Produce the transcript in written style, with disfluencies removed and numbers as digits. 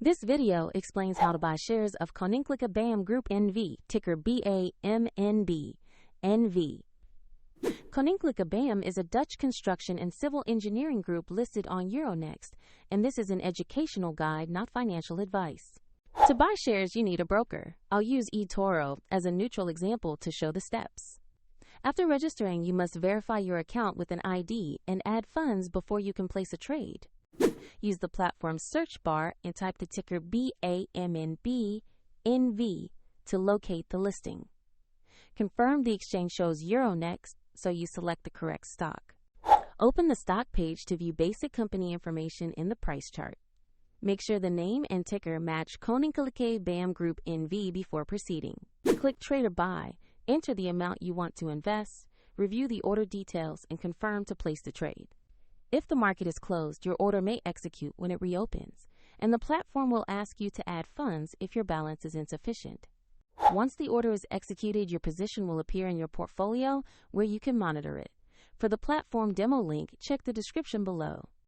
This video explains how to buy shares of Koninklijke BAM Groep NV, ticker BAMNB.NV. Koninklijke BAM is a Dutch construction and civil engineering group listed on Euronext, and this is an educational guide, not financial advice. To buy shares, you need a broker. I'll use eToro as a neutral example to show the steps. After registering, you must verify your account with an ID and add funds before you can place a trade. Use the platform's search bar and type the ticker BAMNB.NV to locate the listing. Confirm the exchange shows Euronext, so you select the correct stock. Open the stock page to view basic company information in the price chart. Make sure the name and ticker match Koninklijke BAM Groep NV before proceeding. Click Trade or Buy, enter the amount you want to invest, review the order details, and confirm to place the trade. If the market is closed, your order may execute when it reopens, and the platform will ask you to add funds if your balance is insufficient. Once the order is executed, your position will appear in your portfolio where you can monitor it. For the platform demo link, check the description below.